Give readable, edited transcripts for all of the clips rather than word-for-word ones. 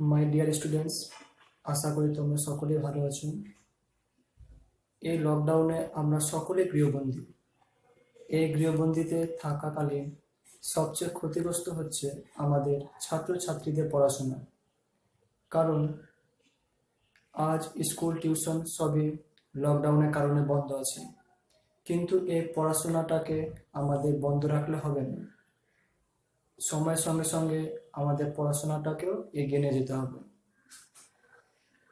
My dear students, আশা করি তোমরা সকলেই ভালো আছো। এই লকডাউনে আমরা সকলে গৃহবন্দী। এই গৃহবন্দিতে থাকাকালীন সবচেয়ে ক্ষতিগ্রস্ত হচ্ছে আমাদের ছাত্রছাত্রীদের পড়াশোনা। কারণ আজ স্কুল টিউশন সবই লকডাউনের কারণে বন্ধ আছে, কিন্তু এই পড়াশোনাটাকে আমাদের বন্ধ রাখলে হবে না। সময়ের সঙ্গে সঙ্গে আমাদের পড়াশোনাটাকেও এগিয়ে নিয়ে যেতে হবে।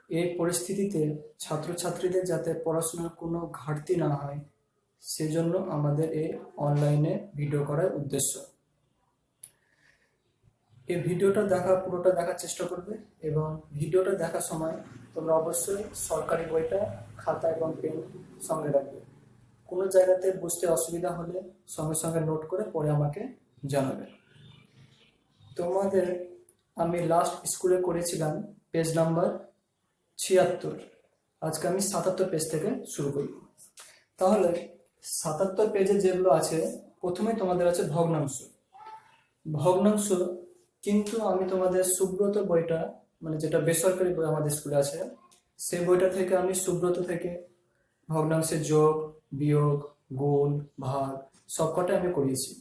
এই পরিস্থিতিতে ছাত্রছাত্রীদের যাতে পড়াশোনার কোনো ঘাটতি না হয়, সেজন্য আমাদের এই অনলাইনে ভিডিও করার উদ্দেশ্য। এই ভিডিওটা পুরোটা দেখার চেষ্টা করবে, এবং ভিডিওটা দেখার সময় তোমরা অবশ্যই সরকারি বইটা, খাতা এবং পেন সঙ্গে রাখবে। কোনো জায়গাতে বুঝতে অসুবিধা হলে সঙ্গে সঙ্গে নোট করে পরে আমাকে জানাবে। তোমাদের আমি লাস্ট স্কুলে করেছিলাম পেজ নাম্বার 76। আজকে আমি 77 পেজ থেকে শুরু করব। তাহলে 77 পেজে যেগুলো আছে, প্রথমে তোমাদের আছে ভগ্নাংশ। ভগ্নাংশ কিন্তু আমি তোমাদের সুব্রত বইটা, মানে যেটা বেসরকারি বই আমাদের স্কুলে আছে, সেই বইটা থেকে আমি সুব্রত থেকে ভগ্নাংশের যোগ, বিয়োগ, গুণ, ভাগ সবকটা আমি করিয়েছি।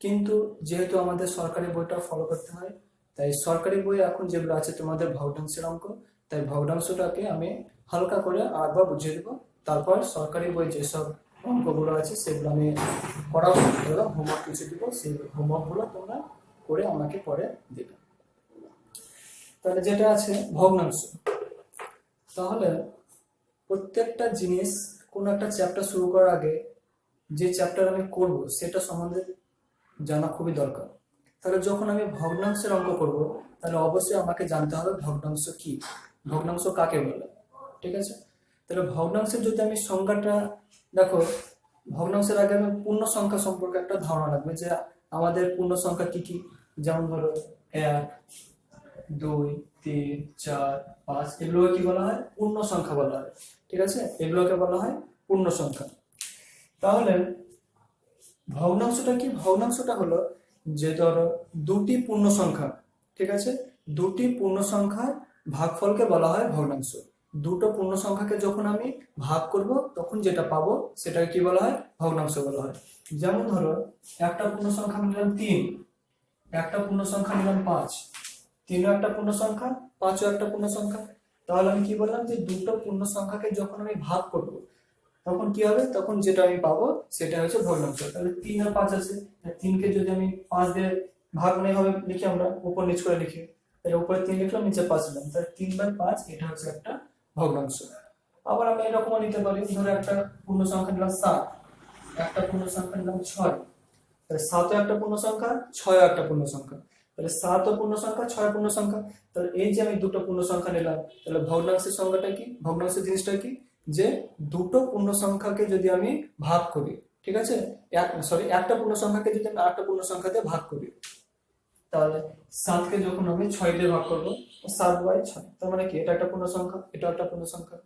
কিন্তু যেহেতু আমাদের সরকারি বইটা ফলো করতে হয়, তাই সরকারি বই এখন যেগুলো আছে তোমাদের ভগ্নাংশের অঙ্ক, তাই ভগ্নাংশটাকে আমি হালকা করে আরেকবার বুঝিয়ে দেবো। তারপর সরকারি বই যেসব অঙ্কগুলো আছে সেগুলো আমি করাবো, এবং হোমওয়ার্ক কিছু দিব, সেই হোমওয়ার্কগুলো তোমরা করে আমাকে পরে দেবে। তাহলে যেটা আছে ভগ্নাংশ, তাহলে প্রত্যেকটা জিনিস, কোনো একটা চ্যাপ্টার শুরু করার আগে যে চ্যাপ্টার আমি করব সেটা সম্বন্ধে জানা খুবই দরকার। তাহলে যখন আমি ভগ্নাংশের অঙ্ক করব, তাহলে অবশ্যই আমাকে জানতে হবে ভগ্নাংশ কি, ভগ্নাংশ কাকে বলে। ঠিক আছে, তাহলে ভগ্নাংশের যদি আমি সংজ্ঞাটা দেখো, ভগ্নাংশের আগে আমি পূর্ণ সংখ্যা সম্পর্কে একটা ধারণা রাখবে, যে আমাদের পূর্ণ সংখ্যা কি কি। যেমন ধরো 1, 2, 3, 4, 5, এগুলোকে কি বলা হয়? পূর্ণ সংখ্যা বলা হয়। ঠিক আছে, এগুলোকে বলা হয় পূর্ণ সংখ্যা। তাহলে ভগ্নাংশটা কি? ভগ্নাংশটা হলো যে ধরো দুটি পূর্ণ সংখ্যা, ঠিক আছে, দুটি পূর্ণ সংখ্যার ভাগফলকে বলা হয় ভগ্নাংশ। দুটো পূর্ণ সংখ্যাকে যখন আমি ভাগ করব, তখন যেটা পাবো সেটাকে কি বলা হয়? ভগ্নাংশ বলা হয়। যেমন ধরো একটা পূর্ণ সংখ্যা নিলাম 3, একটা পূর্ণ সংখ্যা নিলাম 5। 3ও একটা পূর্ণ সংখ্যা, 5ও একটা পূর্ণ সংখ্যা। তাহলে আমি কি বললাম, যে দুটো পূর্ণ সংখ্যাকে যখন আমি ভাগ করব, তখন কি হবে? তখন যেটা আমি পাবো সেটা হচ্ছে ভগ্নাংশ। তাহলে 3 আর 5 আছে, 3কে যদি আমি 5 দিয়ে ভাগ মানে হবে লিখি, আমরা উপর নিচ করে লিখি, তাহলে উপরে 3 লিখলাম, নিচে 5 লিখলাম, তাহলে 3/5 এটা হচ্ছে একটা ভগ্নাংশ। আবার আমি এরকমও নিতে পারি, ধরো একটা পূর্ণ সংখ্যা নিলাম 7, একটা পূর্ণ সংখ্যা নিলাম 6, তাহলে 7ও একটা পূর্ণ সংখ্যা, 6ও একটা পূর্ণ সংখ্যা, তাহলে 7ও পূর্ণ সংখ্যা, 6ও পূর্ণ সংখ্যা। তাহলে এই যে আমি দুটো পূর্ণ সংখ্যা নিলাম, তাহলে ভগ্নাংশের সংখ্যাটা কি? ভগ্নাংশের জিনিসটা কি? যে দুটো পূর্ণ সংখ্যাকে যদি আমি ভাগ করি, ঠিক আছে, একটা পূর্ণ সংখ্যাকে যদি আমি আরেকটা পূর্ণ সংখ্যা দিয়ে ভাগ করি, তাহলে 7কে যখন আমি 6 দিয়ে ভাগ করবো, 7/6, তার মানে কি? এটা একটা পূর্ণ সংখ্যা, এটা একটা পূর্ণ সংখ্যা।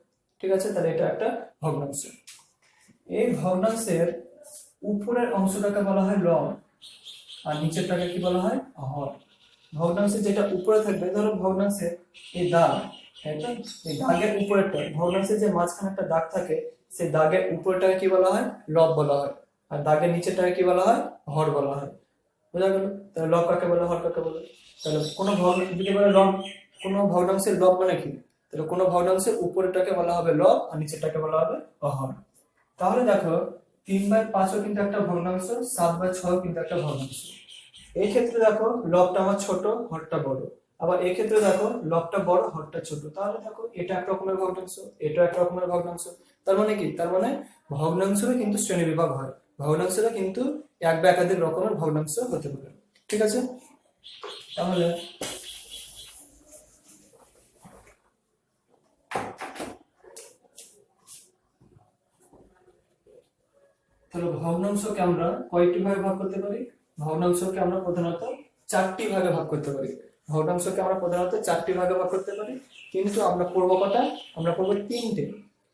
ঠিক আছে, তাহলে এটা একটা ভগ্নাংশ। এই ভগ্নাংশের উপরের অংশটাকে বলা হয় লব, আর নিচেরটাকে কি বলা হয়? হর। ভগ্নাংশে যেটা উপরে থাকবে, ধরো ভগ্নাংশে এই দাগ, এই দাগের উপরেরটা, ভগ্নাংশে যে মাঝখানে একটা দাগ থাকে, সেই দাগের উপরেরটাকে কি বলা হয়? লব বলা হয়। আর দাগের নিচেরটাকে কি বলা হয়? হর বলা হয়। বোঝা গেল? তাহলে লব কাকে বলে, হর কাকে বলে? তাহলে কোনো যদি বলে লব, কোনো ভগ্নাংশের লব মানে কি, তাহলে কোনো ভগ্নাংশের উপরেরটাকে বলা হবে লব, আর নিচেরটাকে বলা হবে হর। তাহলে দেখো 3/5ও কিন্তু একটা ভগ্নাংশ, 7/6ও কিন্তু একটা ভগ্নাংশ। এই ক্ষেত্রে দেখো লবটা আমার ছোট, হরটা বড়। আবার এই ক্ষেত্রে দেখো লবটা বড়, হরটা ছোট। তাহলে দেখো এটা এক রকমের ভগ্নাংশ, এটা এক রকমের ভগ্নাংশ। তার মানে কি? তার মানে ভগ্নাংশেরও কিন্তু শ্রেণী বিভাগ হয়, ভগ্নাংশেরও কিন্তু এক বা একাধিক রকমের ভগ্নাংশ হতে পারে। ঠিক আছে, তাহলে ভগ্নাংশকে আমরা কয়টি ভাগে ভাগ করতে পারি? ভগ্নাংশকে আমরা প্রধানত 4টি ভাগে ভাগ করতে পারি। ভগ্নাংশকে আমরা প্রধানত 4টি ভাগে ভাগ করতে পারি, কিন্তু আমরা পড়বো কটা? আমরা পড়বো 3টে।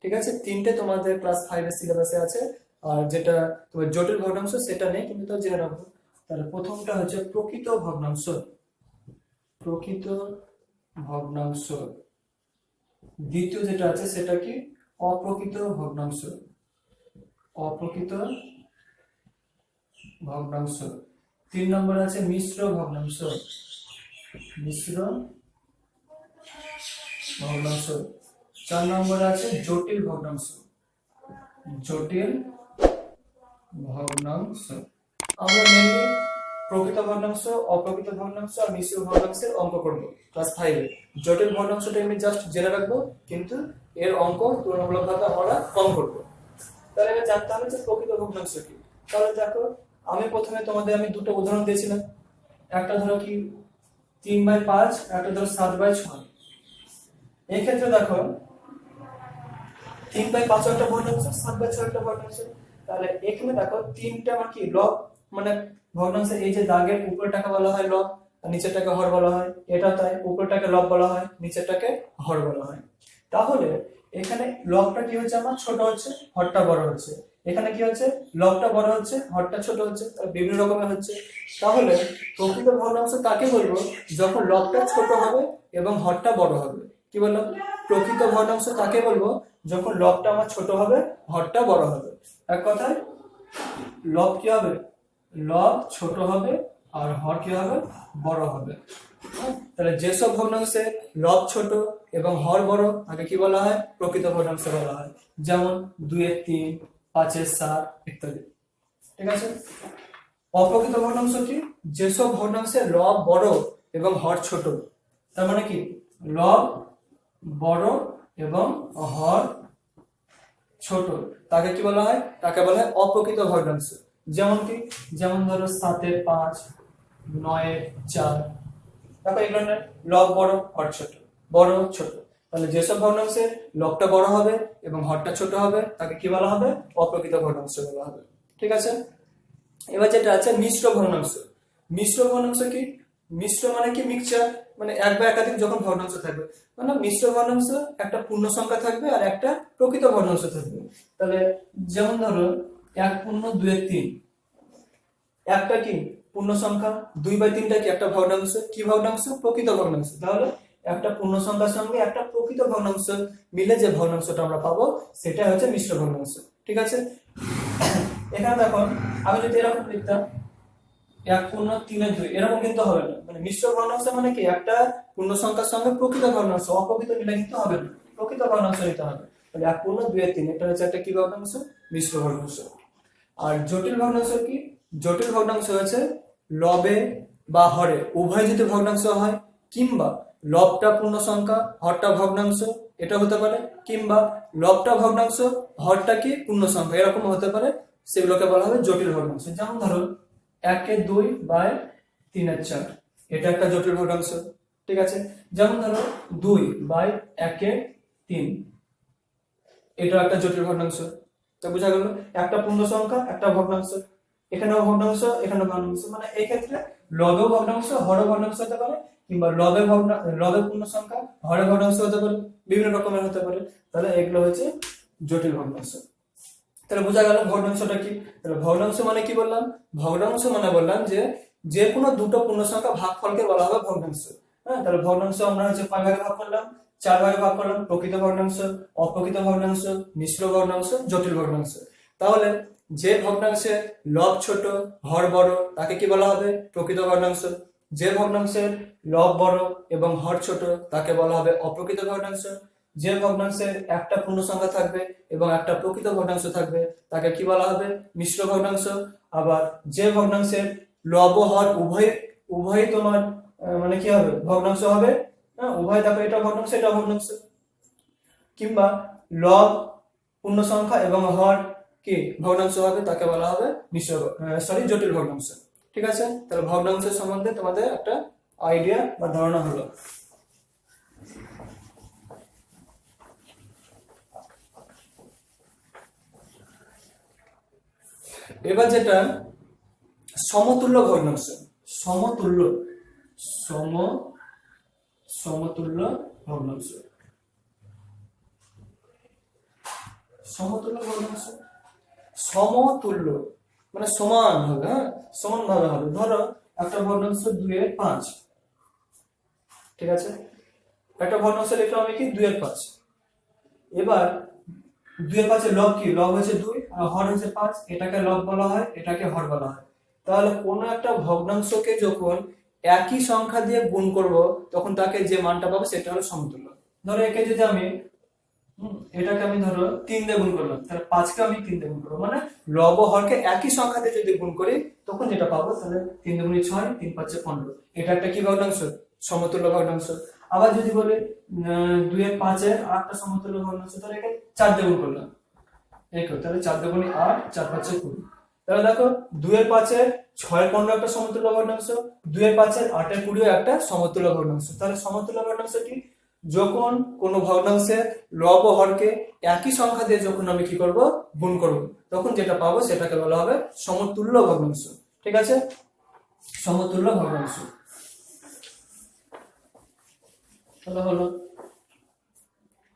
ঠিক আছে, 3টে তোমাদের ক্লাস 5 এর সিলেবাসে আছে। আর যেটা তোমার জটিল ভগ্নাংশ সেটা নেই, কিন্তু তো জেনে রাখবো। তাহলে প্রথমটা হচ্ছে প্রকৃত ভগ্নাংশ। প্রকৃত ভগ্নাংশ। দ্বিতীয় যেটা আছে সেটা কি অপ্রকৃত ভগ্নাংশ। অপ্রকৃত ভগ্নাংশ। 3 নম্বর আছে মিশ্র ভগ্নাংশ। মিশ্র ভগ্নাংশ। 4 নম্বর আছে জটিল ভগ্নাংশ। জটিল ভগ্নাংশ। আমরা মেনলি প্রকৃত ভগ্নাংশ, অপ্রকৃত ভগ্নাংশ আর মিশ্র ভগ্নাংশের অঙ্ক করব ক্লাস 5 এ। জটিল ভগ্নাংশটা এমনি জাস্ট জেনে রাখবো, কিন্তু এর অঙ্ক তুলনামূলকভাবে আমরা কম করব। তাহলে এবার জানতে হবে যে প্রকৃত ভগ্নাংশ কি। তাহলে দেখো, আমি প্রথমে তোমাদের দুটো উদাহরণ দিয়েছিলাম। একটা ধরো কি 3/5, একটা ধরো 7/6। এই ক্ষেত্রে দেখো 3/5 একটা ভগ্নাংশ, 7/6 একটা ভগ্নাংশ। তাহলে এখানে দেখো তিনটা আমার কি লব, মানে ভগ্নাংশের এই যে দাগের উপরেরটাকে বলা হয় লব আর নিচেরটাকে হর বলা হয়। এটা তাই, উপরেরটাকে লব বলা হয়, নিচেরটাকে হর বলা হয়। তাহলে এখানে লবটা কি হচ্ছে আমার ছোট হচ্ছে, হরটা বড় হচ্ছে। এখানে কি হচ্ছে, লবটা বড় হচ্ছে, হরটা ছোট হচ্ছে, বিভিন্ন রকমের হচ্ছে। তাহলে প্রকৃত ভগ্নাংশ কাকে বলবো, যখন লবটা ছোট হবে এবং হরটা বড় হবে। কি বললাম, প্রকৃত ভগ্নাংশ কাকে বলবো, যখন লবটা আমার ছোট হবে, হরটা বড় হবে। এক কথায় লব কি হবে, লব ছোট হবে আর হর কি হবে, বড় হবে। তাহলে যেসব ভগ্নাংশে লব ছোট এবং হর বড় তাকে কি বলা হয়, প্রকৃত ভগ্নাংশ বলা হয়। যেমন 2/3, 5/7 ইত্যাদি। ঠিক আছে। অপ্রকৃত ভগ্নাংশ কি, যেসব ভগ্নাংশে লব বড় এবং হর ছোট। তার মানে কি, লব বড় এবং হর ছোট, তাকে কি বলা হয়, তাকে বলা হয় অপ্রকৃত ভগ্নাংশ। যেমন কি, যেমন ধরো 7/5, 9/4। দেখো এগুলো লব বড়, হর ছোট, বড় ছোট। তাহলে যেসব ভগ্নাংশে লবটা বড় হবে এবং হরটা ছোট হবে তাকে কি বলা হবে, অপ্রকৃত ভগ্নাংশ বলা হবে। ঠিক আছে। এবার যেটা আছে মিশ্র ভগ্নাংশ। মিশ্র ভগ্নাংশ কি, মিশ্র মানে কি মিক্সচার, মানে এক বা একাধিক যখন ভগ্নাংশ থাকবে। মানে মিশ্র ভগ্নাংশ একটা পূর্ণ সংখ্যা থাকবে আর একটা প্রকৃত ভগ্নাংশ থাকবে। তাহলে যেমন ধরো 1/2/3, একটা কি পূর্ণ সংখ্যা, 2/3টা কি একটা ভগ্নাংশ। কি ভগ্নাংশ, প্রকৃত ভগ্নাংশ। তাহলে একটা পূর্ণ সংখ্যার সঙ্গে একটা প্রকৃত ভগ্নাংশ মিলে যে ভগ্নাংশটা আমরা পাবো সেটা হচ্ছে মিশ্র ভগ্নাংশ। ঠিক আছে। এখানে দেখো, আমি যদি এরকম লিখতাম 1/3/2, এরকম কিন্তু হবে না। মানে মিশ্র ভগ্নাংশ মানে কি, একটা পূর্ণ সংখ্যার সঙ্গে প্রকৃত ভগ্নাংশ, অপ্রকৃত মিলে কিন্তু হবে না, প্রকৃত ভগ্নাংশ নিতে হবে। তাহলে 1/2/3 এটা হচ্ছে একটা কি ভগ্নাংশ, মিশ্র ভগ্নাংশ। আর জটিল ভগ্নাংশ কি, জটিল ভগ্নাংশ হচ্ছে লবে বা হরে উভয় যদি ভগ্নাংশ হয়, কিংবা লবটা পূর্ণ সংখ্যা, হরটা ভগ্নাংশ, এটা হতে পারে, কিংবা লবটা ভগ্নাংশ, হরটা কি পূর্ণ সংখ্যা, এরকম হতে পারে। সেগুলোকে বলা হবে জটিল ভগ্নাংশ। যেমন ধরো 1/2/3/4, এটা একটা জটিল ভগ্নাংশ। ঠিক আছে। যেমন ধরো 2/1/3, এটা একটা জটিল ভগ্নাংশ। তো বোঝা গেল, একটা পূর্ণ সংখ্যা, একটা ভগ্নাংশ, এখানেও ভগ্নাংশ, এখানেও ভগ্নাংশ। মানে এই ক্ষেত্রে লবেও ভগ্নাংশ, হরে ভগ্নাংশ হতে পারে, কিংবা লবে পূর্ণ সংখ্যা, হরে ভগ্নাংশ হতে পারে, বিভিন্ন রকমের হতে পারে। তাহলে এগুলো হচ্ছে জটিল ভগ্নাংশ। তাহলে বোঝা গেল ভগ্নাংশটা কি। তাহলে ভগ্নাংশ মানে কি বললাম, ভগ্নাংশ মানে বললাম যে কোনো দুটো পূর্ণ সংখ্যা ভাগফলকে বলা হবে ভগ্নাংশ। হ্যাঁ, তাহলে ভগ্নাংশ আমরা হচ্ছে 5 ভাগে ভাগ করলাম, 4 ভাগে ভাগ করলাম, প্রকৃত ভগ্নাংশ, অপ্রকৃত ভগ্নাংশ, মিশ্র ভগ্নাংশ, জটিল ভগ্নাংশ। তাহলে যে ভগ্নাংশের লব ছোট, হর বড় তাকে কি বলা হবে, প্রকৃত ভগ্নাংশ। যে ভগ্নাংশের লব বড় এবং হর ছোট তাকে বলা হবে অপ্রকৃত ভগ্নাংশ। যে ভগ্নাংশের একটা পূর্ণ সংখ্যা থাকবে এবং একটা প্রকৃত ভগ্নাংশ থাকবে তাকে কি বলা হবে, মিশ্র ভগ্নাংশ। আবার যে ভগ্নাংশের লব ও হর উভয় তোমার মানে কি হবে, ভগ্নাংশ হবে। হ্যাঁ, উভয় দেখো, এটা ভগ্নাংশ, এটা ভগ্নাংশ। কিংবা লব পূর্ণ সংখ্যা এবং হর কি ভগ্নাংশ হবে, তাকে বলা হবে জটিল ভগ্নাংশ। ঠিক আছে। তাহলে ভগ্নাংশের সম্বন্ধে তোমাদের একটা আইডিয়া বা ধারণা হলো। এবার যেটা সমতুল্য ভগ্নাংশ। সমতুল্য সমতুল্য ভগ্নাংশ। সমতুল্য ভগ্নাংশ, সমতুল্য মানে সমান হবে। হ্যাঁ, সমান ভাবে হবে। ধরো একটা ভগ্নাংশ 2/5, ঠিক আছে। একটা ভগ্নাংশ লিখলাম আমি কি 2/5। এবার 2/5 লব কি, লব হচ্ছে 2 আর হর হচ্ছে 5, এটাকে লব বলা হয়, এটাকে হর বলা হয়। তাহলে কোন একটা ভগ্নাংশকে যখন একই সংখ্যা দিয়ে গুণ করব তখন তাকে যে মানটা পাবো সেটা হলো সমতুল্য। ধরো একে যদি আমি এটাকে আমি ধরো 3 দিয়ে গুণ করলাম, তাহলে 5 কে আমি 3 দিয়ে গুণ করবো, মানে লব ও হরকে একই সংখ্যা দিয়ে যদি গুণ করি তখন যেটা পাবো তাহলে 3 দুগুণে 6, 3 5 15। এটা একটা কি ভগ্নাংশ, সমতুল্য ভগ্নাংশ। আবার যদি বলি 2 এর 5 এর আরেকটা সমতুল্য ভগ্নাংশ, তাহলে একে 4 দিয়ে গুণ করলাম, তাহলে 4 দুগুণে 8, 4 5 20। তাহলে দেখো 2 এর 5 এর 6 এর 15 একটা সমতুল্য ভগ্নাংশ, 2 এর 5 এর 8 এর 20 একটা সমতুল্য ভগ্নাংশ। তাহলে সমতুল্য ভগ্নাংশ কি, যখন কোনো ভগ্নাংশের লব ও হরকে একই সংখ্যা দিয়ে যখন আমি কি করব, গুণ করব, তখন যেটা পাবো সেটাকে বলা হবে সমতুল্য ভগ্নাংশ। ঠিক আছে, সমতুল্য ভগ্নাংশ হলো।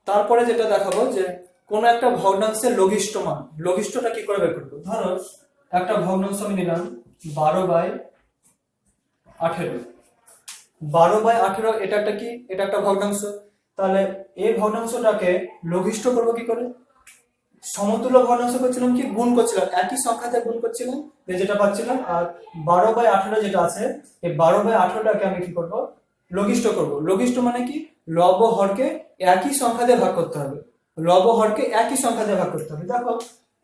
তারপরে যেটা দেখাবো যে কোন একটা ভগ্নাংশের লঘিষ্ঠ মান, লঘিষ্ঠটা কি করে বের করবো। ধরো একটা ভগ্নাংশ আমি নিলাম 12/18, 12/18 এটা একটা কি, এটা একটা ভগ্নাংশ। তাহলে এই ভগ্নাংশটাকে লঘিষ্ঠ করবো কি করে, সমতুল্য ভগ্নাংশ করছিলাম কি, গুণ করছিলাম, একই সংখ্যাতে গুণ করছিলাম যেটা পাচ্ছিলাম। আর 12/18 যেটা আছে, এই 12/18টাকে আমি কি করব, লঘিষ্ঠ করব। লঘিষ্ঠ মানে কি, লব ও হরকে একই সংখ্যা দিয়ে ভাগ করতে হবে, লব ও হরকে একই সংখ্যা দিয়ে ভাগ করতে হবে। দেখো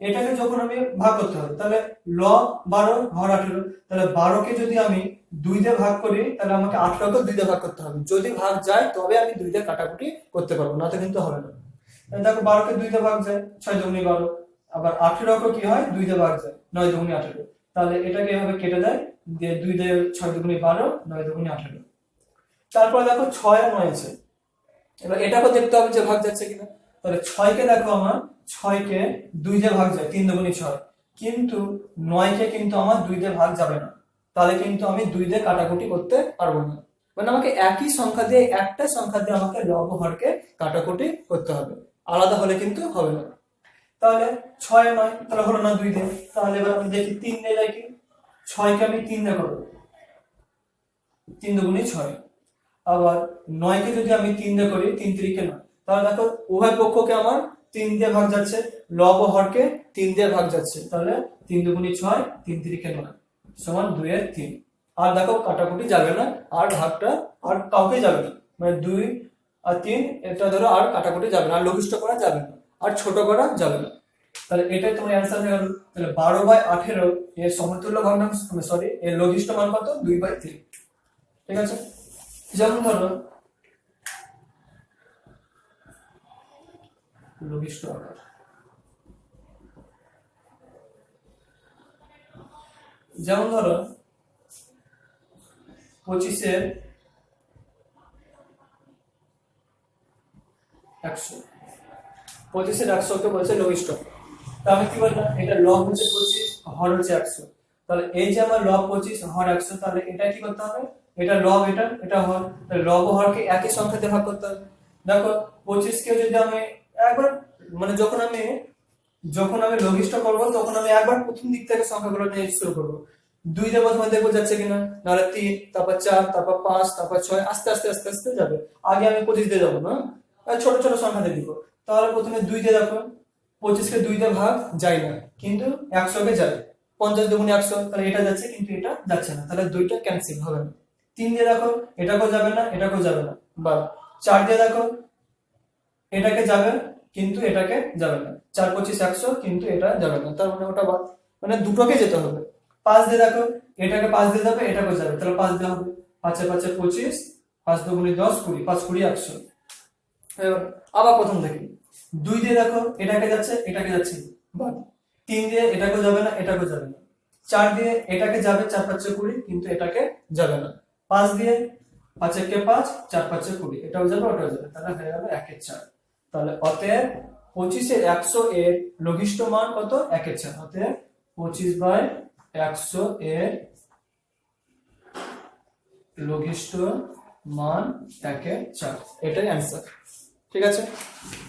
এটাকে যখন আমি ভাগ করতে হবে, তাহলে লব 12 হর 18, তাহলে 12কে যদি আমি 2 দিয়ে ভাগ করি তাহলে আমাকে 18কে 2 দিয়ে ভাগ করতে হবে। যদি ভাগ যায় তবে আমি 2 দিয়ে কাটাকুটি করতে পারবো, না তো কিন্তু হবে না। দেখো 12কে 2 দিয়ে ভাগ যায় 6 দুগুণে 12, আবার 18কে কি হয় 2 দিয়ে ভাগ যায় 9 দুগুণে 18। তাহলে এটাকে এভাবে কেটে যায়, দিয়ে 2 দিয়ে 6 দুগুণে 12, 9 দুগুণে 18। তারপর দেখো 6 আর 9 আছে, এবার এটাকে দেখতে হবে যে ভাগ যাচ্ছে কিনা। তাহলে 6কে দেখো আমার 6কে 2 দিয়ে ভাগ যায় 3 দুগুণে 6, কিন্তু 9কে কিন্তু আমার 2 দিয়ে ভাগ যাবে না, তাহলে কিন্তু আমি 2 দিয়ে কাটাকুটি করতে পারবো না। মানে আমাকে একই সংখ্যা দিয়ে, একটা সংখ্যা দিয়ে আমাকে লব ও হরকে কাটাকুটি করতে হবে, আলাদা হলে কিন্তু হবে না। তাহলে 6 9 তাহলে হলো না 2 দিয়ে। তাহলে এবার আমি দেখি 3 দিয়ে যাই কি, 6কে আমি 3 দিয়ে করব, 3 দুগুণে 6। আবার 9কে যদি আমি 3 দিয়ে করি, 3 3কে 9, তাহলে দেখো উভয় পক্ষকে আমার 3 দিয়ে ভাগ যাচ্ছে, লব ও হরকে 3 দিয়ে ভাগ যাচ্ছে, তাহলে 3 দুগুণে 6, 3 3কে 9 সমান 2 এর 3। আর দেখো কাটাকুটি যাবে না, আর ভাগটা আর কাউকে যাবে না, মানে 2 আর 3 এটা ধরো আর কাটাকুটি যাবে না, আর লঘিষ্ঠ করা যাবে না, আর ছোট করা যাবে না। তাহলে এটাই তোমার অ্যান্সার হয়ে গেল। তাহলে 12/18 এর সমতুল্য ভগ্নাংশ, সরি এর লঘিষ্ঠ মান কত, 2/3। ঠিক আছে, যেমন ধরো লঘিষ্ঠ আকার, যেমন ধরো 25 এর 100, 25 এর 100কে বলছে লঘিষ্ঠ। তা আমি কি বললাম, এটা লব হচ্ছে 25, হর হচ্ছে 100। তাহলে এই যে আমার লব 25 হর 100, তাহলে এটা কি করতে হবে, এটা লব, এটা হর, তাহলে লব ও হরকে একই সংখ্যাতে ভাগ করতে হবে। দেখো 25 কে যদি আমি একবার, মানে যখন আমি লঘিষ্ঠ করব তখন আমি একবার প্রথম দিক থেকে সংখ্যাগুলো নিয়ে শুরু করব। 2 দিয়ে প্রথমে দেখবো যাচ্ছে কিনা, নাহলে 3, তারপর 4, তারপর 5, তারপর 6, আস্তে আস্তে আস্তে আস্তে যাবে। আগে আমি 25 দিয়ে যাবো না, ছোট ছোট সংখ্যা দিয়ে দিব। তাহলে প্রথমে 2 দিয়ে দেখো, 25কে 2 দিয়ে ভাগ যায় না, কিন্তু 100কে যায়, 50 দুগুণে 100, তাহলে এটা যাচ্ছে কিন্তু এটা যাচ্ছে না, তাহলে 2টা ক্যান্সেল হবে না। 3 দিয়ে দেখো, এটাকেও যাবে না, এটাকেও যাবে না। বা 4 দিয়ে দেখো, এটাকে যাবে কিন্তু এটাকে যাবে না, 4 25 100, কিন্তু এটা যাবে না, তার মানে ওটা বাদ, মানে দুটোকে যেতে হবে। 5 দিয়ে দেখো, এটাকে 5 দিয়ে যাবে, এটাকেও যাবে, তাহলে 5 দিয়ে হবে, 5 এ 5 এ 25, 5 দুগুণে 10 20, 5 20 100। আবার প্রথম থেকে 2 দিয়ে দেখো, এটাকে যাচ্ছে, এটাকে যাচ্ছে, বাদ। 3 দিয়ে এটাকেও যাবে না, এটাকেও যাবে না। 4 দিয়ে এটাকে যাবে, 4 5 20, কিন্তু এটাকে যাবে না। 5 দিয়ে 5 একে 5, 4 5 20, এটাও যাবে, ওটাও যাবে, তাহলে হয়ে গেল 1 এর 4। তাহলে অতএব 25 এর 100 এর লঘিষ্ঠ মান কত, 1 এর 4। অতএব 25/100 এর লঘিষ্ঠ মান 1 এর 4, এটাই অ্যান্সার। ঠিক আছে,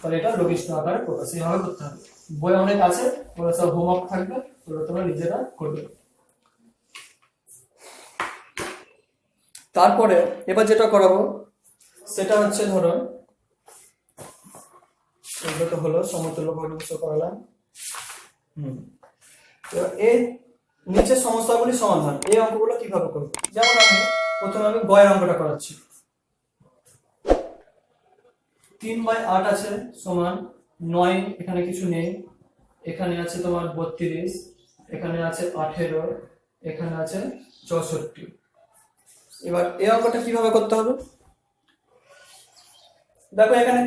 তাহলে এটা লঘিষ্ঠ আকারে প্রকাশ এইভাবে করতে হবে। বই অনেক আছে, ওগুলো সব হোমওয়ার্ক থাকবে, ওগুলো তোমরা নিজেরা করবে। তারপরে এবার যেটা করাবো, সেটা হচ্ছে ধরো এগুলো তো হলো সমতুল্য ভগ্নাংশ করালাম। তো এই নিচের সমস্যাগুলি সমাধান, এই অঙ্কগুলো কিভাবে করবো, যেমন আমি প্রথমে গয়ের অঙ্কটা করাচ্ছি। 3/8 আছে সমান 9, এখানে কিছু নেই, এখানে আছে তোমার 32, এখানে আছে 18, এখানে আছে 64। এবার এই অঙ্কটা কিভাবে করতে হবে, দেখো এখানে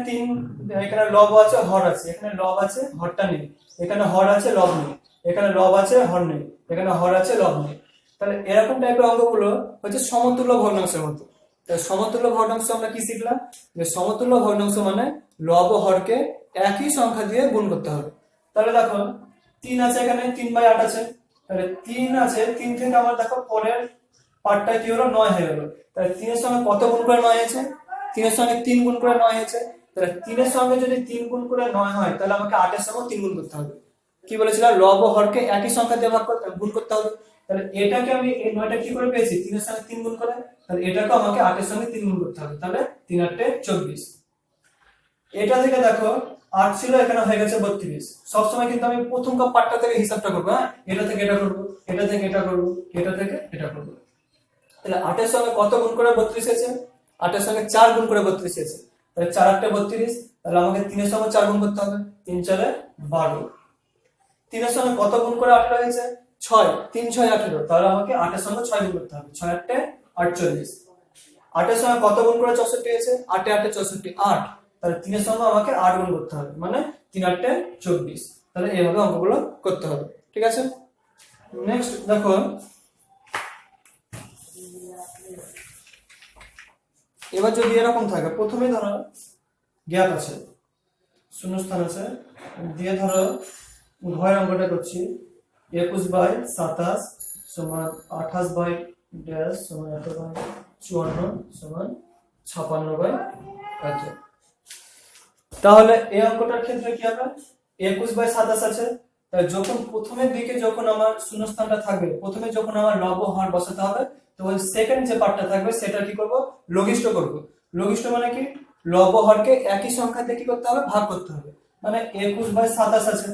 এখানে লব আছে হর আছে, এখানে লব আছে হরটা নেই, এখানে হর আছে লব নেই, এখানে লব আছে হর নেই, এখানে হর আছে লব নেই। তাহলে এরকম টাইপের অঙ্কগুলো হচ্ছে সমতুল্য ভগ্নাংশের মতো। সমতুল্য ভগ্নাংশ আমরা কি শিখলাম, যে সমতুল্য ভগ্নাংশ মানে লব ও হরকে একই সংখ্যা দিয়ে গুণ করতে হবে। তাহলে দেখো 3 আছে, এখানে 3/8 আছে, তাহলে 3 আছে, 3 থেকে আমার দেখো পরের পার্টটা কি হলো 9 হয়ে গেল। তাহলে 3 এর সঙ্গে কত গুণ করে 9 হয়েছে, 3 এর সঙ্গে 3 গুণ করে 9 হয়েছে। তাহলে 3 এর সঙ্গে যদি 3 গুণ করে 9 হয়, তাহলে আমাকে 8 এর সঙ্গে 3 গুণ করতে হবে। কি বলেছিলাম, লব ও হরকে একই সংখ্যা দিয়ে গুণ করতে হবে। তাহলে এটাকে আমি এই 9টা কি করে পেয়েছি, 3 এর সঙ্গে 3 গুণ করে, তাহলে এটাকে আমাকে 8 এর সঙ্গে 3 গুণ করতে হবে। তাহলে 3 8 24। এটা থেকে দেখো 8 ছিল, এখানে হয়ে গেছে 32। সবসময় কিন্তু আমি প্রথম পার্টটা থেকে হিসাবটা করবো, হ্যাঁ, এটা থেকে এটা করবো, এটা থেকে এটা করবো, এটা থেকে এটা করবো। তাহলে 8 এর সঙ্গে কত গুণ করে 32 এসেছে, 8 এর সঙ্গে 4 গুণ করে 32 এসেছে। তাহলে 4 8 32, তাহলে আমাকে 3 এর সঙ্গে 4 গুণ করতে হবে, 3 4 12। 3 এর সঙ্গে কত গুণ করে 18 হয়েছে, 6, 3 6 18, তাহলে আমাকে 8 এর সঙ্গে 6 গুণ করতে হবে, 6 8 48। 8 এর সঙ্গে কত গুণ করে 64 হয়েছে, 8 8 64 8, তাহলে 3 এর সঙ্গে আমাকে 8 গুণ করতে হবে, মানে 3 8 24। তাহলে এইভাবে অঙ্কগুলো করতে হবে, ঠিক আছে। নেক্সট দেখো, এবার যদি এরকম থাকে, প্রথমে ধরো গ্যাপ আছে, শূন্যস্থান আছে, দিয়ে ধরো ঘয়ের অঙ্কটা করছি। 21/27 সমান 28/ড্যাশ সমান 8/54 সমান 56/এত। তাহলে এই অঙ্কটার ক্ষেত্রে কি হবে, 21/27 আছে, তাই যখন প্রথমের দিকে যখন আমার শূন্যস্থানটা থাকবে, প্রথমে যখন আমার লব ও হর বসাতে হবে, তো ওই সেকেন্ড যে পার্টটা থাকবে সেটা কি করব, লঘিষ্ঠ করব। লঘিষ্ঠ মানে কি, লব ও হরকে একই সংখ্যা দিয়ে কি করতে হবে, ভাগ করতে হবে। মানে 21/27 আছে,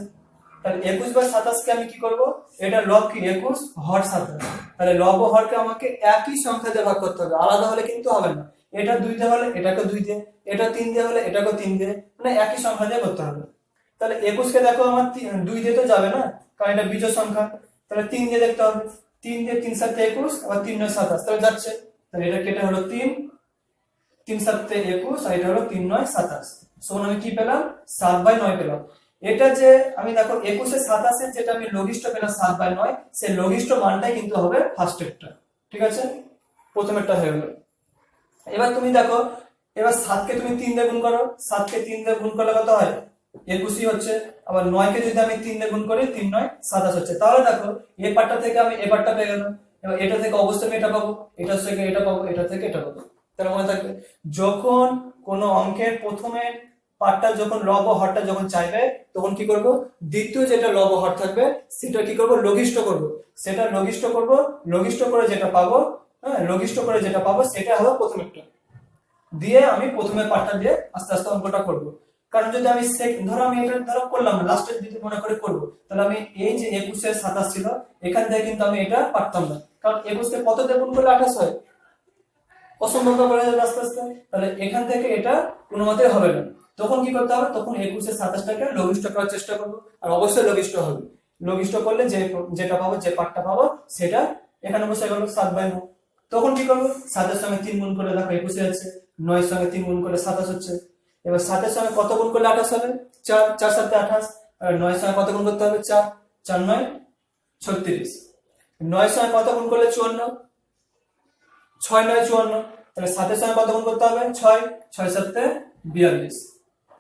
তাহলে 21/27 কে আমি কি করব, এটা লব কি 21, হর 27, তাহলে লব ও হরকে আমাকে একই সংখ্যা দিয়ে ভাগ করতে হবে, আলাদা হলে কিন্তু হবে না। এটা 2 দিয়ে হলে এটাকে 2 দিয়ে, এটা 3 দিয়ে হলে এটাকে 3 দিয়ে, মানে একই সংখ্যা দিয়ে করতে হবে। তাহলে 21 কে দেখো আমার 2 দিয়ে তো যাবে না, কারণ এটা বিজোড় সংখ্যা, তাহলে 3 দিয়ে দেখতে হবে, 3 দিয়ে 3 7 21, আবার 3 9 27, তাহলে যাচ্ছে। তাহলে এটা কেটে হলো 3 3 7 21, আর এটা হলো 3 9 27, সমান আমি কি পেলাম, 7/9 পেলাম। এটা যে আমি দেখো 21 এর 27 যেটা আমি লঘিষ্ঠ পেলাম 7/9, সেই লঘিষ্ঠ মানটাই কিন্তু হবে ফার্স্টেরটা, ঠিক আছে, প্রথমেরটা হয়ে গেল। এবার তুমি দেখো, এবার 7 কে তুমি 3 দিয়ে গুণ করো, 7 কে 3 দিয়ে গুণ করলে কত হয়, 21 হচ্ছে। আবার 9 কে যদি আমি 3 দিয়ে গুণ করি, 3 9 27 হচ্ছে। তাহলে দেখো এই পার্টটা থেকে আমি এই পার্টটা পেয়ে গেলাম। এবার এটা থেকে অবশ্যই আমি এটা পাবো, এটা থেকে এটা পাবো, এটা থেকে এটা পাবো। তাহলে মনে থাকবে, যখন কোনো অঙ্কের প্রথমের পার্টটা যখন লব ও হরটা যখন চাইবে, তখন কি করব, দ্বিতীয় যেটা লব ও হর থাকবে সেটা কি করব, লঘিষ্ঠ করব। সেটা লঘিষ্ঠ করব, লঘিষ্ঠ করে যেটা পাবো, হ্যাঁ, লঘিষ্ঠ করে যেটা পাবো সেটা হবে প্রথমেরটা, দিয়ে আমি প্রথমের পার্টটা দিয়ে আস্তে আস্তে অঙ্কটা করব। কারণ যদি আমি ধরো আমি এটা ধরো করলাম, লাস্টের যদি মনে করে করব, তাহলে আমি এই যে 21 এর 27 ছিল, এখান থেকে কিন্তু আমি এটা পারতাম না, কারণ 21 কে কত দিয়ে গুণ করলে 28 হয়, অসম্ভব করে যাবে আস্তে আস্তে। তাহলে এখান থেকে এটা কোনো মতেই হবে না। তখন কি করতে হবে, তখন 21 এর 27টাকে লঘিষ্ঠ করার চেষ্টা করবো, আর অবশ্যই লঘিষ্ঠ হবে। লঘিষ্ঠ করলে যেটা পাবো, যে পার্টটা পাবো সেটা এখানে বসে গেল 7/9। তখন কি করবো, 7 এর সঙ্গে 3 গুণ করে দেখো 21 আছে, 9 এর সঙ্গে 3 গুণ করে 27 হচ্ছে। এবার 7 এর সঙ্গে কত গুণ করলে 28 হবে, 4 4 7 28, আর 9 এর সঙ্গে কত গুণ করতে হবে, 4 4 9 36। 9 এর সঙ্গে কত গুণ করলে 54, 6 9 54, তাহলে 7 এর সঙ্গে কত গুণ করতে হবে, 6 6 7 42।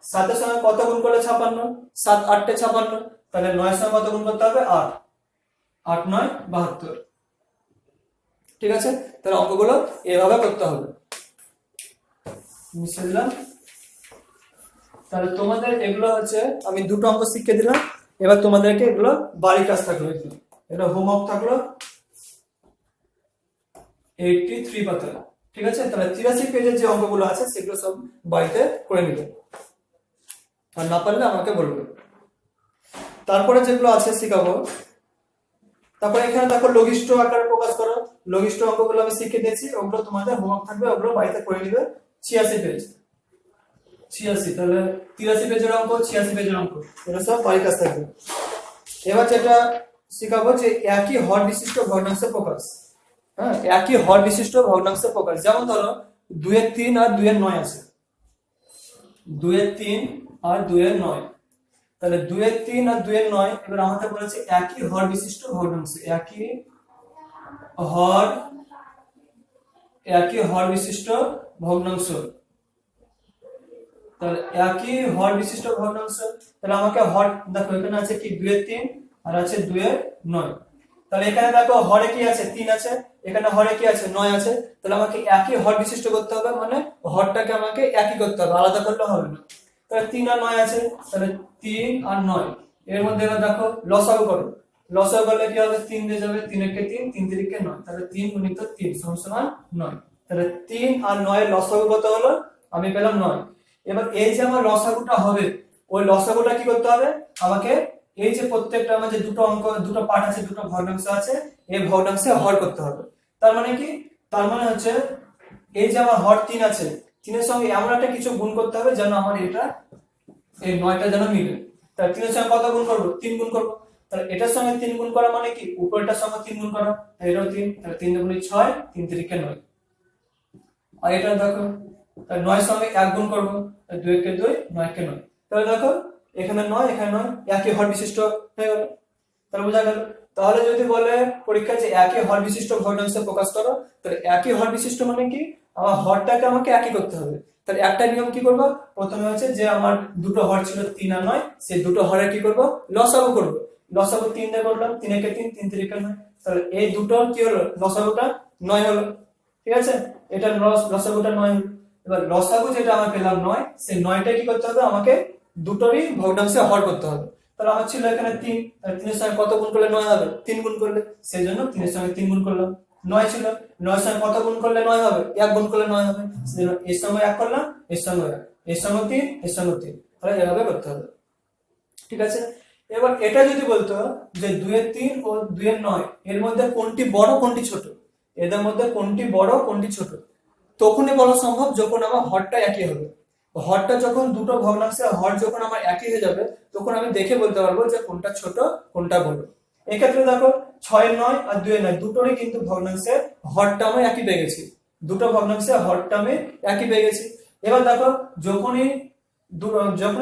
7 এর সঙ্গে কত গুণ করলে 56, 7 8 56, তাহলে 9 এর সঙ্গে কত গুণ করতে হবে, 8 8 9 72। ঠিক আছে, তাহলে অঙ্কগুলো এভাবে করতে হবে, মিশে দিলাম। তাহলে তোমাদের এগুলো হচ্ছে আমি দুটো অঙ্ক শিখিয়ে দিলাম, এবার তোমাদেরকে এগুলো বাড়ির কাজ থাকলো, এটা হোমওয়ার্ক থাকলো 83 পাতা। ঠিক আছে, তাহলে 83 পেজের যে অঙ্কগুলো আছে সেগুলো সব বাড়িতে করে নিবে, আর না পারলে আমাকে বলবে। তারপরে যেগুলো আছে শিখাবো, তারপরে এখানে দেখো লঘিষ্ঠ আকারে প্রকাশ করো। লঘিষ্ঠ অঙ্কগুলো আমি শিখে দিয়েছি, ওগুলো তোমাদের হোমওয়ার্ক থাকবে, ওগুলো বাড়িতে করে নিবে। 86 পেজ, 86, তাহলে 83 পেজের অঙ্ক, 86 পেজের অঙ্ক, এগুলো সব বাড়ির কাছে থাকবে। এবার যেটা শিখাবো যে একই হর বিশিষ্ট ভগ্নাংশের প্রকাশ। হ্যাঁ, একই হর বিশিষ্ট ভগ্নাংশের প্রকাশ, যেমন ধরো 2 এর 3 আর 2 এর 9 আছে, 2 এর 3 আর 2 এর 9, তাহলে 2 এর 3 আর 2 এর 9, এবার আমাকে বলেছে একই হর বিশিষ্ট ভগ্নাংশ, হর একই হর বিশিষ্ট ভগ্নাংশ, তাহলে একই হর বিশিষ্ট ভগ্নাংশ, তাহলে আমাকে হর দেখো এখানে আছে কি 2 এর 3 আর আছে 2 এর 9, তাহলে এখানে দেখো হরে কি আছে 3 আছে, এখানে হরে কি আছে 9 আছে, তাহলে আমাকে একই হর বিশিষ্ট করতে হবে, মানে হরটাকে আমাকে একই করতে হবে, আলাদা করলে হবে না। তাহলে 3 আর 9 আছে, তাহলে 3 আর 9, এর মধ্যে এবার দেখো লসাগু করো, লসাগু করলে কি হবে 3 দিয়ে যাবে, 3 একে 3, 3 তিরিকে 9, তাহলে 3 গুণিত 3 সমান 9, তাহলে 3 আর 9 এর লসাগু কত হলো, আমি পেলাম 9। এবার এই যে আমার লসাগুটা হবে, ওই লসাগুটা কি করতে হবে আমাকে, এই যে প্রত্যেকটা আমার যে দুটো অঙ্ক, দুটো পার্ট আছে, দুটো ভগ্নাংশ আছে, এই ভগ্নাংশে হর করতে হবে। তার মানে কি, তার মানে হচ্ছে এই যে আমার হর 3 আছে, 3 এর সঙ্গে এমন একটা কিছু গুণ করতে হবে যেন আমার এটা এই 9টা যেন মিলে। তাহলে 3 এর সঙ্গে কত গুণ করব, 3 গুণ করব। তাহলে এটার সঙ্গে 3 গুণ করা মানে কি, উপরেরটার সঙ্গে 3 গুণ করা, এটাও 3, তাহলে 3 দুগুণে 6, 3 তিরিকে 9, আর এটা দেখো তাহলে 9 এর সঙ্গে 1 গুণ করব, 2 কে 2, 9 কে 9, তাহলে দেখো এখানে 9 এখানে 9, একই হর বিশিষ্ট হয়ে গেল। তাহলে বোঝা গেল। তাহলে যদি বলে পরীক্ষায় যে একই হর বিশিষ্ট ভগ্নাংশ প্রকাশ করো, তাহলে একই হর বিশিষ্ট মানে কি, আমার হরটাকে আমাকে একই করতে হবে। তাহলে একটা নিয়ম কি করব, প্রথমে হচ্ছে যে আমার দুটো হর ছিল 3 আর 9, সেই দুটো হরে কি করব, লসাগু করব। লসাগু 3 দিয়ে করলাম, 3 একে 3, 3 তিরিকে 9, তাহলে এই দুটো কি হলো, লসাগুটা 9 হলো। ঠিক আছে, এটা লসাগুটা 9 হলো। এবার লসাগু যেটা আমরা পেলাম 9, সেই 9টা কি করতে হবে, আমাকে দুটোরই ভগ্নাংশে হর করতে হবে। তাহলে আমার ছিল এখানে 3, তাহলে 3 এর সঙ্গে কত গুণ করলে 9 হবে, 3 গুণ করলে, সেই জন্য 3 এর সঙ্গে 3 গুণ করলাম। 9 ছিল, 9 এর সঙ্গে কত গুণ করলে 9 হবে, 1 গুণ করলে 9 হবে, সেই জন্য এর সঙ্গে 1 করলাম, এর সঙ্গে 1, এর সঙ্গে 3, এর সঙ্গে 3, তাহলে এভাবে করতে হবে। ঠিক আছে, এবার এটা যদি বলতো যে 2 এর 3 ও 2 এর 9 এর মধ্যে কোনটি বড় কোনটি ছোট, এদের মধ্যে কোনটি বড় কোনটি ছোট, তখনই বলা সম্ভব যখন আমার হরটা একই হবে। হরটা যখন দুটো ভগ্নাংশের হর যখন আমার একই হয়ে যাবে, তখন আমি দেখে বলতে পারবো যে কোনটা ছোট কোনটা বড়। এক্ষেত্রে দেখো 6 এর 9 আর 2 এর 9 দুটোরই কিন্তু ভগ্নাংশের হরটা আমি একই পেয়ে গেছি, দুটো ভগ্নাংশের হরটা আমি একই পেয়ে গেছি। এবার দেখো যখনই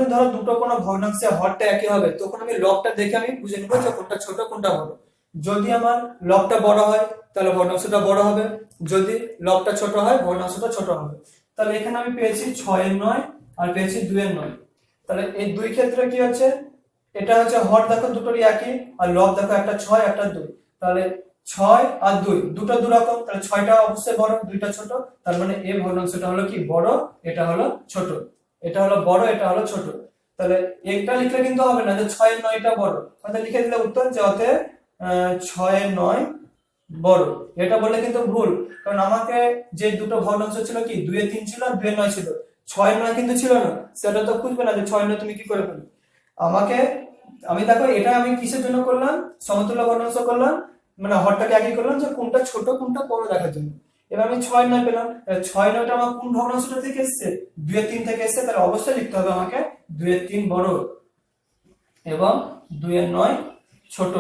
ধরো দুটো কোনো ভগ্নাংশের হরটা একই হবে, তখন আমি লবটা দেখে আমি বুঝে নেবো যে কোনটা ছোট কোনটা বড়। যদি আমার লবটা বড় হয় তাহলে ভগ্নাংশটা বড় হবে, যদি লবটা ছোট হয় ভগ্নাংশটা ছোট হবে। তাহলে এখানে আমি পেয়েছি 6 এর 9 আর পেয়েছি 2 এর 9, তাহলে এই দুই ক্ষেত্রে কি হচ্ছে, এটা হচ্ছে হর দেখো দুটোরই একই, আর লব দেখো একটা 6 একটা 2, তাহলে 6 আর 2 দুটো দু রকম, তাহলে 6টা অবশ্যই বড়, 2টা ছোট, তার মানে এই ভগ্নাংশটা হলো কি বড়, এটা হলো ছোট, এটা হলো বড়, এটা হলো ছোট। তাহলে একটা লিখলে কিন্তু হবে না যে 6 এর 9টা বড়, তাহলে লিখে দিলে উত্তর যে অতএব 6 এর 9 বড়। এটা বললে কিন্তু ভুল, কারণ আমাকে যে দুটো ভগ্নাংশ ছিল কি 2 এর 3 ছিল আর 2 এর 9 ছিল, 6 এর 9 কিন্তু ছিল না, সেটা তো খুঁজবে না যে 6 এর 9 তুমি কি করে পেলে। আমাকে আমি দেখো এটা আমি কিসের জন্য করলাম, সমতুল্য ভগ্নাংশ করলাম, মানে হরটাকে একই করলাম যে কোনটা ছোট কোনটা বড় দেখার জন্য। এবার আমি 6 9 পেলাম, 6 9টা আমার কোন ভগ্নাংশটা থেকে এসেছে, 2 এর 3 থেকে এসেছে, তাহলে অবশ্যই লিখতে হবে আমাকে 2 এর 3 বড় এবং 2 এর 9 ছোট।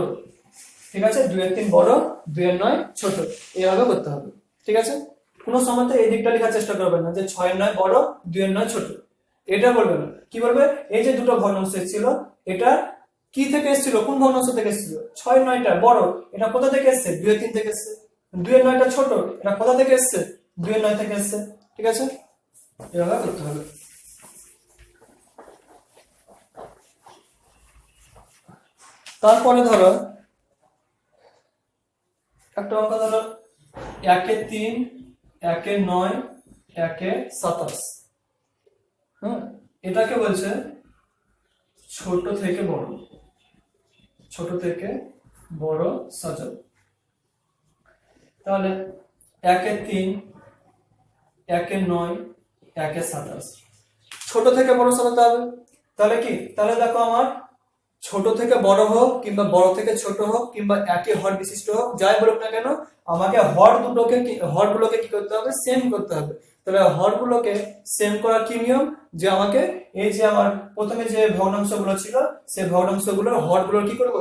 ঠিক আছে, 2 এর 3 বড়, 2 এর 9 ছোট, এইভাবে করতে হবে। ঠিক আছে, কোনো সময় তো এই দিকটা লেখার চেষ্টা করবেন না যে 6 এর 9 বড় 2 এর 9 ছোট, এটা বলবে না। কি বলবে, এই যে দুটো ভগ্নাংশ ছিল, এটা কি থেকে এসেছিল, কোন ভগ্নাংশ থেকে এসেছিল, 6 এর 9টা বড়, এটা কোথা থেকে এসেছে, 2 এর 3 থেকে এসেছে, 2 এর 9টা ছোট, এটা কোথা থেকে এসেছে, 2 এর 9 থেকে এসেছে। ঠিক আছে, এভাবে করতে হবে। তারপরে ধরো একটা অঙ্ক ধরো 1 এর 3, 1 এর 9, 1 এর 27, হ্যাঁ, এটাকে বলছে ছোট থেকে বড়, ছোট থেকে বড় সাজাও। তাহলে 1 এর 3 1 এ 9, 1 এ 27। ছোট থেকে বড় সরাতে হবে। তাহলে কি, তাহলে দেখো আমার ছোট থেকে বড় হোক কিংবা বড় থেকে ছোট হোক কিংবা একই হর বিশিষ্ট হোক, যাই বলুক না কেন, আমাকে হরগুলোকে কি করতে হবে, সেম করতে হবে। তাহলে হরগুলোকে সেম করার কি নিয়ম, যে আমাকে এই যে আমার প্রথমে যে ভগ্নাংশগুলো ছিল সেই ভগ্নাংশগুলোর হরগুলোর কি করব,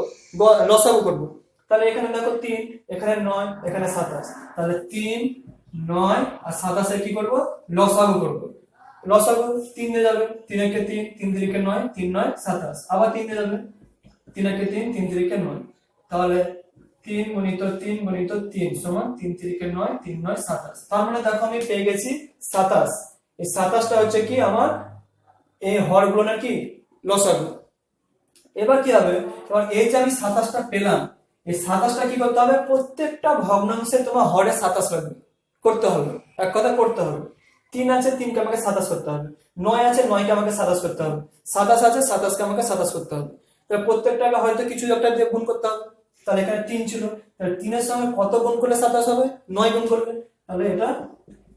লসাগু করব। তাহলে এখানে দেখো 3, এখানে 9, এখানে 27। তাহলে 3, 9 আর 27 কি করব, লসাগু করব। লসাগু 3 দিয়ে যাবে, 3 একে 3, 3 3 9, 3 9 27। আবার 3 দিয়ে যাবে, 3 একে 3, 3 3 9। তাহলে 3 গুণিত 3 গুণিত 3 সমান 3 3 9, 3 9 27। তার মানে দেখো আমি পেয়ে গেছি 27। এই 27টা হচ্ছে কি আমার এই হরগুলোর কি লসাগু। এবার কি হবে, এবার এই যে আমি 27টা পেলাম, এই 27টা কি করতে হবে, প্রত্যেকটা ভগ্নাংশে তোমার হরে 27 লাগবে, করতে হবে, এক কথা করতে হবে। 3 আছে, 3 কে আমাকে 27 করতে হবে। 9 আছে, 9 কে আমাকে 27 করতে হবে। 27 আছে, 27 কে আমাকে 27 করতে হবে। তাহলে প্রত্যেকটাকে হয়তো কিছু একটা দিয়ে গুণ করতে হবে। তাহলে এখানে 3 ছিল, তাহলে 3 এর সঙ্গে কত গুণ করলে 27 হবে, 9 গুণ করলে। তাহলে এটা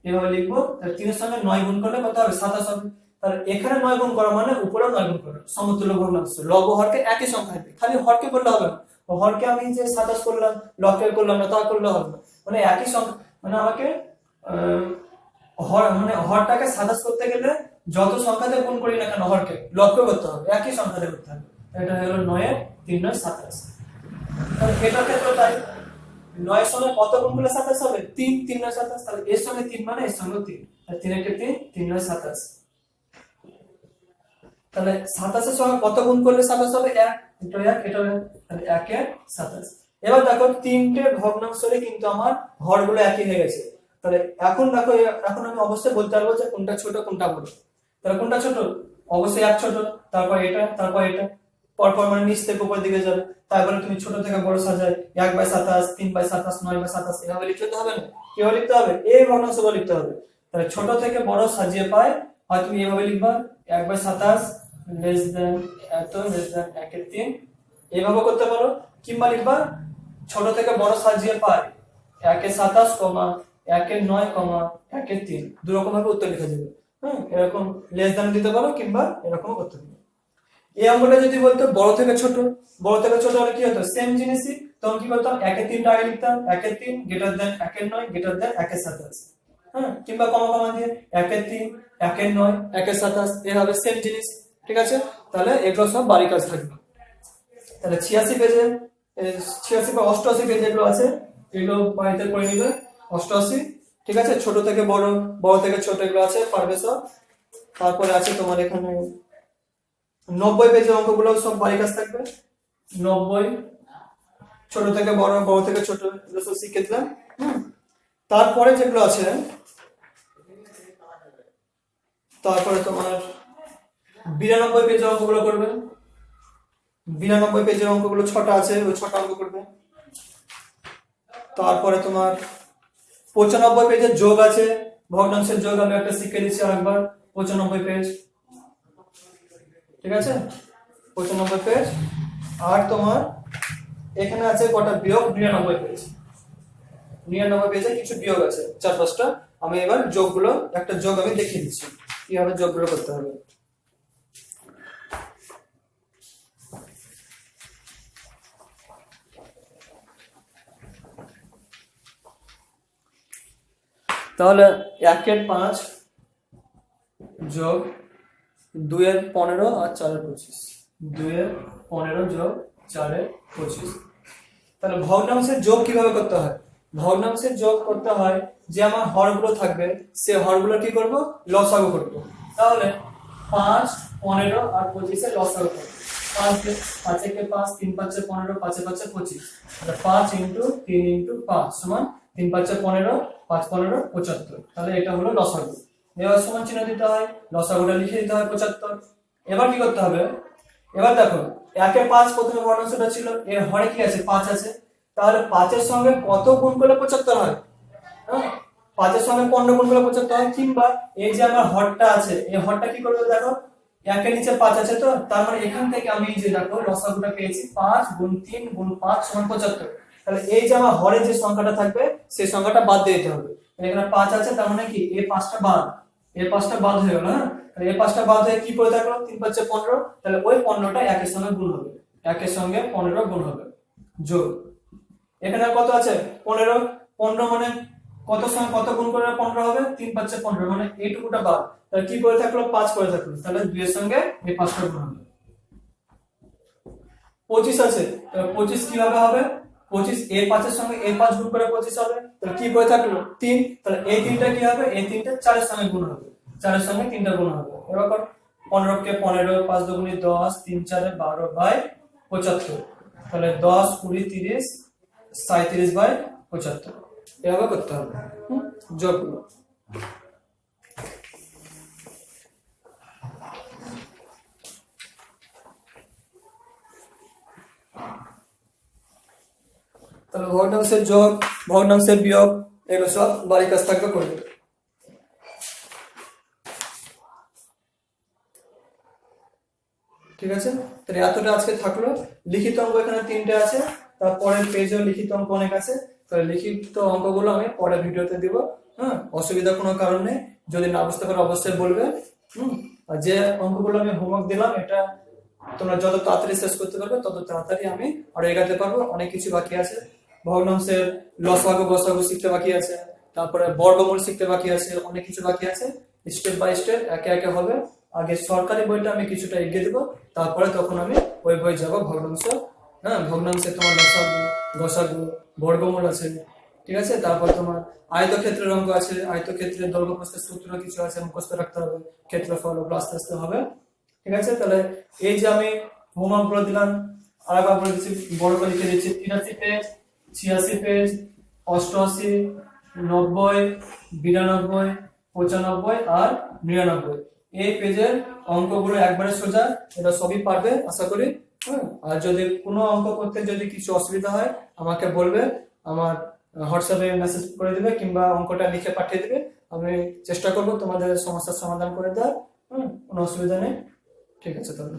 এভাবে লিখবো, তাহলে 3 এর সঙ্গে 9 গুণ করলে কত হবে, 27 হবে। তাহলে এখানে 9 গুণ করা মানে উপরে 9 গুণ করা, সমতুল্য ভগ্নাংশ। লব হরকে একই সংখ্যা হবে, খালি হরকে করলে হবে না। হরকে আমি যে 27 করলাম, লবকে করলাম না, তা করলে হবে না। মানে একই সংখ্যা, মানে আমাকে হরটাকে 27 করতে গেলে যত সংখ্যাতে গুণ করি না কেন হরকে, লবকে করতে হবে, একই সংখ্যাতে করতে হবে। এটা হলো 9 এর 3 9 27। তাহলে এটার ক্ষেত্রে তাই 9 এর সঙ্গে কত গুণ করলে 27 হবে, 3 3 9 27। তাহলে এর সঙ্গে 3 মানে এর সঙ্গে 3, তাহলে 3 একে 3, 3 9 27। তাহলে 27 এর সঙ্গে কত গুণ করলে 27 হবে, 1, এটা 1, এটা 1, তাহলে 1 এর 27। এবার দেখো তিনটে ভগ্নাংশে কিন্তু আমার হরগুলো একই হয়ে গেছে। তাহলে এখন দেখো, এখন আমি অবশ্যই বলতে পারবো যে কোনটা ছোট কোনটা বড়। তাহলে কোনটা ছোট, অবশ্যই 1 ছোট, তারপর এটা, তারপর এটা, পরপর মানে নিচ থেকে উপর দিকে যাবে। তারপরে তুমি ছোট থেকে বড় সাজাই 1/27, 3/27, 9/27 এভাবে লিখতে হবে না, কিভাবে লিখতে হবে, এই ভগ্নাংশগুলো লিখতে হবে। তাহলে ছোট থেকে বড় সাজিয়ে পাই, হয় তুমি এভাবে লিখবা 1/27 লেস দেন এত লেস দেন 1 এর 3, এভাবে করতে পারো। কিংবা লিখবা ছোট থেকে বড় সাজিয়ে পাই 1 এর 27, 1 এর 9, 1 এর 3, দুই রকম ভাবে উত্তর লেখা যাবে। হ্যাঁ, এরকম লেস দেন দিতে পারো কিংবা এরকম করতে পারো। এই অঙ্কটা যদি বলতো বড় থেকে ছোট, বড় থেকে ছোট হলে কি হতো, সেম জিনিসই, তখন কি করতাম 1 এর 3টা আগে লিখতাম, 1 এর 3 গ্রেটার দেন 1 এর 9 গ্রেটার দেন 1 এর 27। হ্যাঁ, কিংবা কমা দিয়ে 1 এর 3, 1 এর 9, 1 এর 27, এভাবে সেম জিনিস। ঠিক আছে, তাহলে এগুলো সব বাড়ি কাজ থাকবে। তাহলে 86 পেজে, 86 বা 88 পেজে এগুলো আছে, এগুলো বাড়িতে করে নিবে। 88, ঠিক আছে, ছোট থেকে বড়, বড় থেকে ছোট এগুলো আছে, পারবে সব। তারপরে আছে তোমার এখানে 90 পেজের অঙ্কগুলো সব বাড়ি কাজ থাকবে। 90, ছোট থেকে বড়, বড় থেকে ছোট, এগুলো সব শিখে দিলাম। তারপরে যেগুলো আছে, তারপরে তোমার 92 পেজের অঙ্কগুলো করবে। 92 পেজের অঙ্কগুলো 6টা আছে, ওই 6টা অঙ্ক করবে। তারপরে তোমার 95 পেজের যোগ আছে, ভগ্নাংশের যোগ আমি একটা শিখে দিচ্ছি আরেকবার। 95 পেজ, ঠিক আছে, 95 পেজ। আর তোমার এখানে আছে কটা বিয়োগ, 99 পেজ। 99 পেজে কিছু বিয়োগ আছে 4-5টা। আমি এবার যোগগুলো, একটা যোগ আমি দেখিয়ে দিচ্ছি কিভাবে যোগগুলো করতে হবে। তাহলে 1 এর 5 যোগ 2 এর 15 আর 4 এর 25, 2 এর 15 যোগ 4 এর 25। তাহলে ভগ্নাংশের যোগ কিভাবে করতে হয়, ভগ্নাংশের যোগ করতে হয় যে আমার হরগুলো থাকবে সে হরগুলো কি করব, লসাগু করব। তাহলে 5, 15 আর 25 এর লসাগু করব। 5 একে 5, 3 5 15, 5 5 25। তাহলে 5 * 3 * 5 সমান 3 5 15, 5 15 75। তাহলে এটা হলো লসাগু। এবার সমান চিহ্ন দিতে হয়, লসাগুটা লিখে দিতে হয় 75। এবার কি করতে হবে, এবার দেখো 1 এর 5 প্রথমে ভগ্নাংশটা ছিল, এর হরে কি আছে, 5 আছে। তাহলে 5 এর সঙ্গে কত গুণ করলে 75 হয়, হ্যাঁ, 5 এর সঙ্গে 15 গুণ করলে 75 হয়। কিংবা এই যে আমার হরটা আছে, এই হরটা কি করবে, দেখো 1 এর নিচে 5 আছে, তো তার মানে এখান থেকে আমি যে দেখো লসাগুটা পেয়েছি 5 × 3 × 5 = 75। তাহলে এই যে আমার হরে যে সংখ্যাটা থাকবে সেই সংখ্যাটা বাদ দিয়ে দিতে হবে। এখানে 5 আছে, তার মানে কি এই 5টা বাদ, এই 5টা বাদ হয়ে গেল। হ্যাঁ, তাহলে এই 5টা বাদ হয়ে কি পড়ে থাকলো, 3 5 15, তাহলে ওই 15টা একের সঙ্গে গুণ হবে, একের সঙ্গে 15 গুণ হবে, যোগ এখানে কত আছে 15, 15 মানে কত সঙ্গে কত গুণ করে 15 হবে, 3 5 15, মানে এইটুকুটা বাদ, তাহলে কি পড়ে থাকলো 5 পড়ে থাকলো, তাহলে 2 এর সঙ্গে এই 5টা গুণ হবে। 25 আছে, তাহলে 25 কিভাবে হবে, 25 এই 5 এর সঙ্গে এই 5 গুণ করে 25 হবে, তাহলে কি পড়ে থাকলো 3, তাহলে এই 3টা কি হবে, এই 3টা 4 এর সঙ্গে গুণ হবে, 4 এর সঙ্গে 3টা গুণ হবে। এবার কর 15 কে 15, 5 দুগুণে 10, 3 4 12 বাই 75, তাহলে 10 20 30 37 বাই 75, এভাবে করতে হবে যোগগুলো। তাহলে ভগ্নাংশের যোগ, ভগ্নাংশের বিয়োগ, এগুলো সব বাড়ির কাজ থাকবে করে দেবে। ঠিক আছে, তাহলে এতটা আজকে থাকলো। লিখিত অঙ্ক এখানে 3টে আছে, তারপরের পেজেও লিখিত অঙ্ক অনেক আছে, তাহলে লিখিত অঙ্কগুলো আমি পরের ভিডিওতে দিব। হ্যাঁ, অসুবিধা কোনো কারণ নেই, যদি না বুঝতে পারো অবশ্যই বলবে। আর যে অঙ্কগুলো আমি হোমওয়ার্ক দিলাম, এটা তোমরা যত তাড়াতাড়ি শেষ করতে পারবে তত তাড়াতাড়ি আমি আরো এগাতে পারবো। অনেক কিছু বাকি আছে, ভগ্নাংশের লসাগু গসাগু শিখতে বাকি আছে, তারপরে বর্গমূল শিখতে বাকি আছে, অনেক কিছু বাকি আছে। স্টেপ বাই স্টেপ একে একে হবে। আগে সরকারি বইটা আমি কিছুটা এগিয়ে দেবো, তারপরে তখন আমি ওই বই যাবো ভগ্নাংশ। হ্যাঁ, ভগ্নাংশে তোমার লসাগু গসাগু বর্গমূল আছে, ঠিক আছে। তারপর তোমার আয়তক্ষেত্রের অঙ্ক আছে, আয়তক্ষেত্রের দৈর্ঘ্য প্রস্থের সূত্র কিছু আছে, মুখস্থ রাখতে হবে, ক্ষেত্রফল ওগুলো আস্তে আস্তে হবে। ঠিক আছে, তাহলে এই যে আমি হোমওয়ার্ক গুলো দিলাম, আর একবার বলে দিচ্ছি, বড় করে লিখে দিচ্ছি, 83 পেজ, 86 পেজ, 88, 90, 92, 95 আর 99, এই পেজের অঙ্কগুলো একবারে সোজা, এটা সবই পারবে আশা করি। আর যদি কোনো অঙ্ক করতে যদি কিছু অসুবিধা হয় আমাকে বলবে, আমার হোয়াটসঅ্যাপে মেসেজ করে দিবে কিংবা অঙ্কটা লিখে পাঠিয়ে দিবে, আমি চেষ্টা করব তোমাদের সমস্যার সমাধান করে দেওয়ার। কোনো অসুবিধা নেই। ঠিক আছে তাহলে।